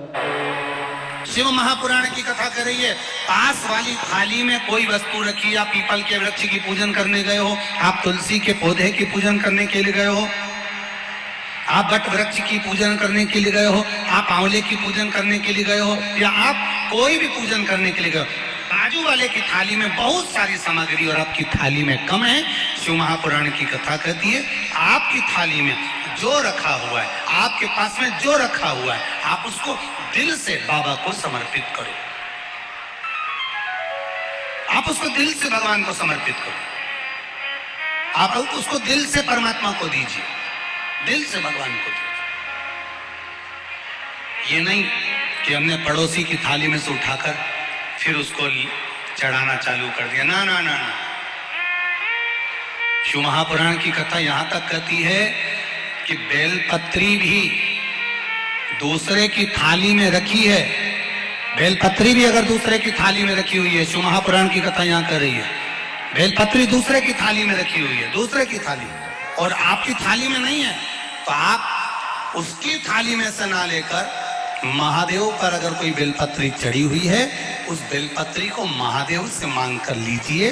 शिव महापुराण की कथा कर रही है। पास वाली थाली में कोई वस्तु रखी, आप पीपल के वृक्ष की पूजन करने गए हो, आप तुलसी के पौधे की पूजन करने के लिए गए हो, आप वट वृक्ष की पूजन करने के लिए गए हो, आप आंवले की पूजन करने के लिए गए हो, या आप कोई भी पूजन करने के लिए गए हो, बाजू वाले की थाली में बहुत सारी सामग्री और आपकी थाली में कम है। शिव महापुराण की कथा कहती है आपकी थाली में जो रखा हुआ है, आपके पास में जो रखा हुआ है, आप उसको दिल से बाबा को समर्पित करो। आप उसको दिल से भगवान को समर्पित करो। आप उसको दिल से परमात्मा को दीजिए, दिल से भगवान को दीजिए। ये नहीं कि हमने पड़ोसी की थाली में से उठाकर फिर उसको चढ़ाना चालू कर दिया। ना ना ना ना। शिव महापुराण की कथा यहां तक कहती है कि बेलपत्री भी दूसरे की थाली में रखी है। बेलपत्री भी अगर दूसरे की थाली में रखी हुई है, शिव महापुराण की कथा यहां कर रही है, बेलपत्री दूसरे की थाली में रखी हुई है, दूसरे की थाली, और आपकी थाली में नहीं है, तो आप उसकी थाली में से ना लेकर महादेव पर अगर कोई बेलपत्री चढ़ी हुई है, उस बेलपत्री को महादेव से मांग कर लीजिए,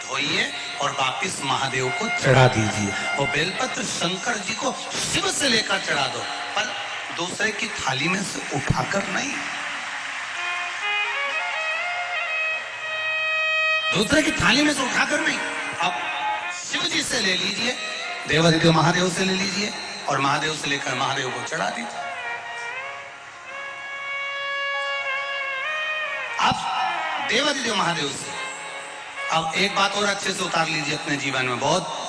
धोइए और वापिस महादेव को चढ़ा दीजिए। और बेलपत्र शंकर जी को शिव से लेकर चढ़ा दो, पर दूसरे की थाली में से उठाकर नहीं। दूसरे की थाली में से उठाकर नहीं, आप शिव जी से ले लीजिए, देवादिदेव महादेव से ले लीजिए और महादेव से लेकर महादेव को चढ़ा दीजिए। आप देवादिदेव महादेव से अब एक बात और अच्छे से उतार लीजिए अपने जीवन में। बहुत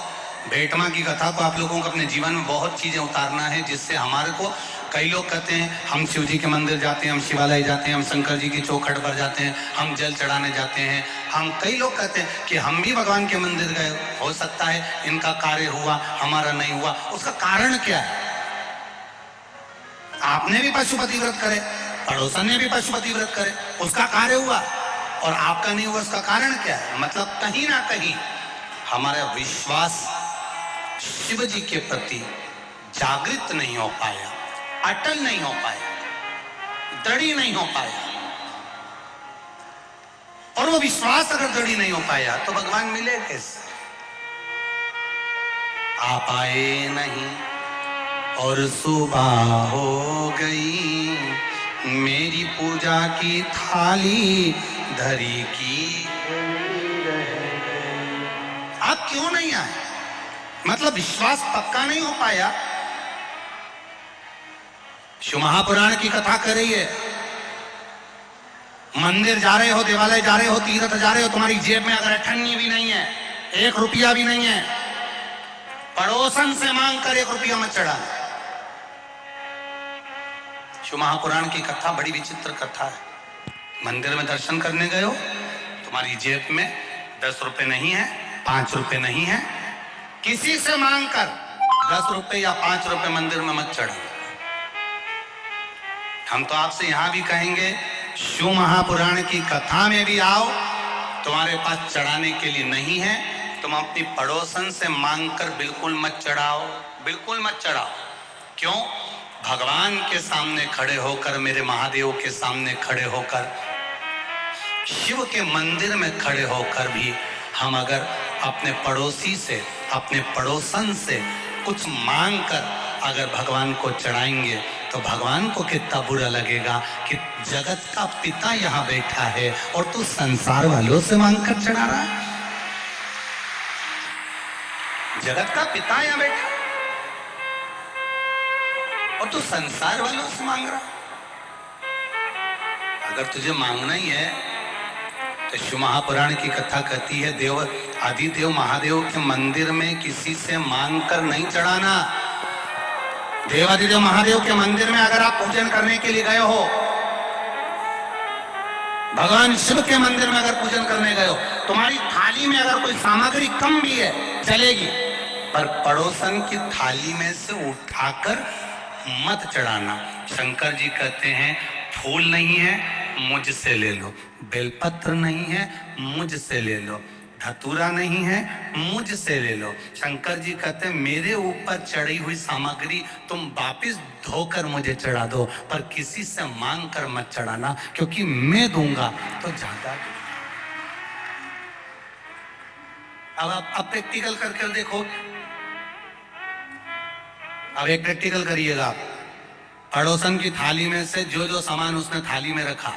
भेंटमा की कथा को आप लोगों को अपने जीवन में बहुत चीजें उतारना है, जिससे हमारे को, कई लोग कहते हैं हम शिव जी के मंदिर जाते हैं, हम शिवालय जाते हैं, हम शंकर जी की चौखट पर जाते हैं, हम जल चढ़ाने जाते हैं, हम, कई लोग कहते हैं कि हम भी भगवान के मंदिर गए, हो सकता है इनका कार्य हुआ हमारा नहीं हुआ। उसका कारण क्या है? आपने भी पशुपति व्रत करे, पड़ोसन ने भी पशुपति व्रत करे, उसका कार्य हुआ और आपका नहीं हुआ, उसका कारण क्या है? मतलब कहीं ना कहीं हमारा विश्वास शिव जी के प्रति जागृत नहीं हो पाया, अटल नहीं हो पाया, दृढ़ नहीं हो पाया। और वो विश्वास अगर दृढ़ नहीं हो पाया तो भगवान मिले कैसे? आप आए नहीं और सुबह हो गई, मेरी पूजा की थाली धरी की। आप क्यों नहीं आए? मतलब विश्वास पक्का नहीं हो पाया। शिव महापुराण की कथा कर रही है, मंदिर जा रहे हो, देवालय जा रहे हो, तीर्थ जा रहे हो, तुम्हारी जेब में अगर अठन्नी भी नहीं है, 1 रुपया भी नहीं है, पड़ोसन से मांग कर 1 रुपया मत चढ़ा। शिव महापुराण की कथा बड़ी विचित्र कथा है। मंदिर में दर्शन करने गए हो, तुम्हारी जेब में 10 रुपए नहीं है, 5 रुपए नहीं है, किसी से मांग कर 10 रुपए या 5 रुपए मंदिर में मत चढ़ो। हम तो आपसे यहां भी कहेंगे, शिव महापुराण की कथा में भी आओ, तुम्हारे पास चढ़ाने के लिए नहीं है, तुम अपनी पड़ोसन से मांग कर बिल्कुल मत चढ़ाओ, बिल्कुल मत चढ़ाओ। क्यों? भगवान के सामने खड़े होकर, मेरे महादेव के सामने खड़े होकर, शिव के मंदिर में खड़े होकर भी हम अगर अपने पड़ोसी से, अपने पड़ोसन से कुछ मांग कर अगर भगवान को चढ़ाएंगे तो भगवान को कितना बुरा लगेगा कि जगत का पिता यहाँ बैठा है और तू संसार वालों से मांग कर चढ़ा रहा है। जगत का पिता यहाँ बैठा और तू संसार वालों से मांग रहा। अगर तुझे मांगना ही है तो शिव महापुराण की कथा कहती है, देव आदिदेव महादेव के मंदिर में किसी से मांग कर नहीं चढ़ाना। देवादिदेव महादेव के मंदिर में अगर आप पूजन करने के लिए गए हो, भगवान शिव के मंदिर में अगर पूजन करने गए हो, तुम्हारी थाली में अगर कोई सामग्री कम भी है चलेगी, पर पड़ोसन की थाली में से उठाकर मत चढ़ाना। शंकर जी कहते हैं, फूल नहीं है मुझसे ले लो, बेलपत्र नहीं है मुझसे ले लो, धतूरा नहीं है, मुझसे ले लो। शंकर जी कहते मेरे ऊपर चढ़ी हुई सामग्री तुम वापिस धोकर मुझे चढ़ा दो, पर किसी से मांग कर मत चढ़ाना, क्योंकि मैं दूंगा तो ज्यादा। अब आप प्रैक्टिकल करके देखो। अब एक प्रैक्टिकल करिएगा आप। पड़ोसन की थाली में से जो जो सामान उसने थाली में रखा,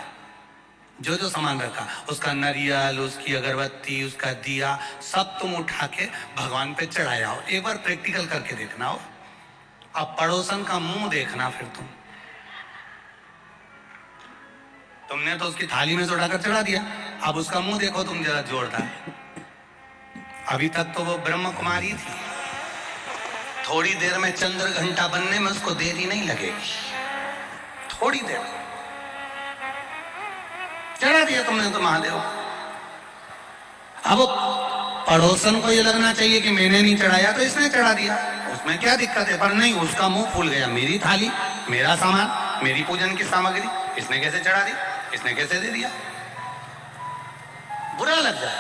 जो जो सामान रखा, उसका नारियल, उसकी अगरबत्ती, उसका दिया, सब तुम उठा के भगवान पे चढ़ाया हो। एक बार प्रैक्टिकल करके देखना हो। अब पड़ोसन का मुंह देखना, फिर तुमने तो उसकी थाली में से उठाकर चढ़ा दिया, अब उसका मुंह देखो तुम जरा जोरदार। अभी तक तो वो ब्रह्म कुमारी थी, थोड़ी देर में चंद्र घंटा बनने में उसको देरी नहीं लगेगी, थोड़ी देर चढ़ा दिया तुमने तो महादेव। अब पड़ोसन को ये लगना चाहिए कि मैंने नहीं चढ़ाया तो इसने चढ़ा दिया, उसमें क्या दिक्कत है, पर नहीं, उसका मुंह फूल गया। मेरी थाली, मेरा सामान, मेरी पूजन की सामग्री, इसने कैसे चढ़ा दी, इसने कैसे दे दिया, बुरा लग जाए।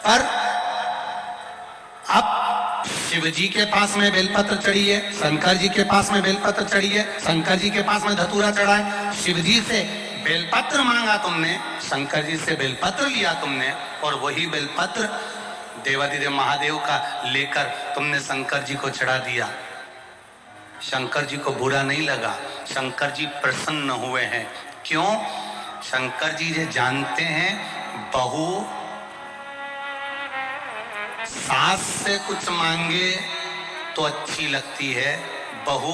पर अब शिव जी के पास में बेलपत्र चढ़ी है, शंकर जी के पास में बेलपत्र चढ़ी है, शंकर जी के पास में धतूरा चढ़ा है। शिव जी से बेलपत्र मांगा तुमने, शंकर जी से बेलपत्र लिया तुमने, और वही बेलपत्र देवादिदेव महादेव का लेकर तुमने शंकर जी को चढ़ा दिया। शंकर जी को बुरा नहीं लगा, शंकर जी प्रसन्न हुए हैं। क्यों? शंकर जी ये जानते हैं बहू सास से कुछ मांगे तो अच्छी लगती है, बहू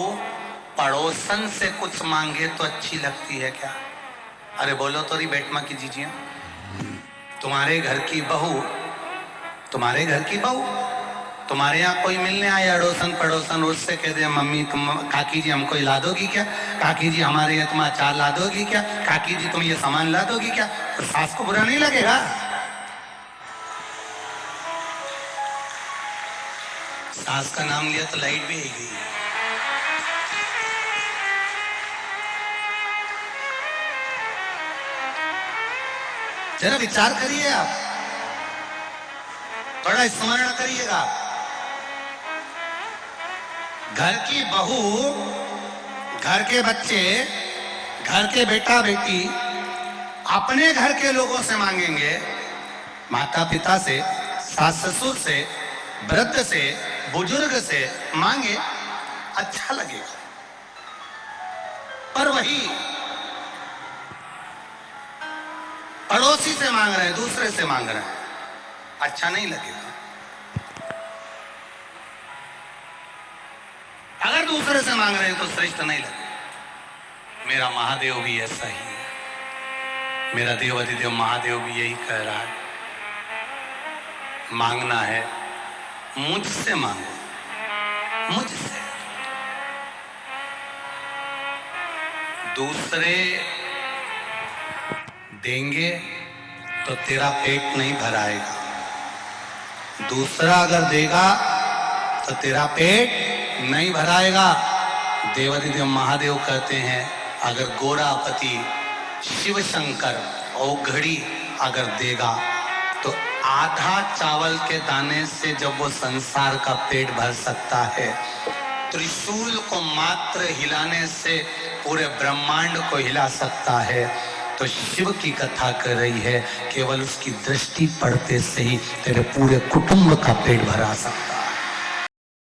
पड़ोसन से कुछ मांगे तो अच्छी लगती है क्या? अरे बोलो तो, रिबेट मत कीजिए। तुम्हारे घर की बहू, तुम्हारे घर की बहू, तुम्हारे यहाँ कोई मिलने आए अड़ोसन पड़ोसन, उससे कह दे मम्मी तुम, काकी जी हमको ला दोगी क्या, काकी जी हमारे यहाँ तुम अचार ला दोगी क्या, काकी जी तुम ये सामान ला दोगी क्या, तो सास को बुरा नहीं लगेगा? सास का नाम लिया तो लाइट भी आई गई। जरा विचार करिए आप, थोड़ा स्मरण करिएगा। घर की बहू, घर के बच्चे, घर के बेटा बेटी अपने घर के लोगों से मांगेंगे, माता पिता से, सास ससुर से, वृद्ध से, बुजुर्ग से मांगे, अच्छा लगेगा। पर वही पड़ोसी से मांग रहे हैं, दूसरे से मांग रहे हैं, अच्छा नहीं लगेगा। अगर दूसरे से मांग रहे हैं तो श्रेष्ठ नहीं लगेगा। मेरा महादेव भी ऐसा ही है, मेरा देवादिदेव महादेव भी यही कह रहा है, मांगना है मुझसे मांगो, मुझसे। दूसरे देंगे तो तेरा पेट नहीं भराएगा, दूसरा अगर देगा तो तेरा पेट नहीं भराएगा। देवादिदेव महादेव कहते हैं, अगर गोरापति शिव शंकर औघड़ी अगर देगा तो आधा चावल के दाने से जब वो संसार का पेट भर सकता है, त्रिशूल को मात्र हिलाने से पूरे ब्रह्मांड को हिला सकता है। तो शिव की कथा कर रही है, केवल उसकी दृष्टि पड़ते से ही तेरे पूरे कुटुंब का पेट भरा सकता है।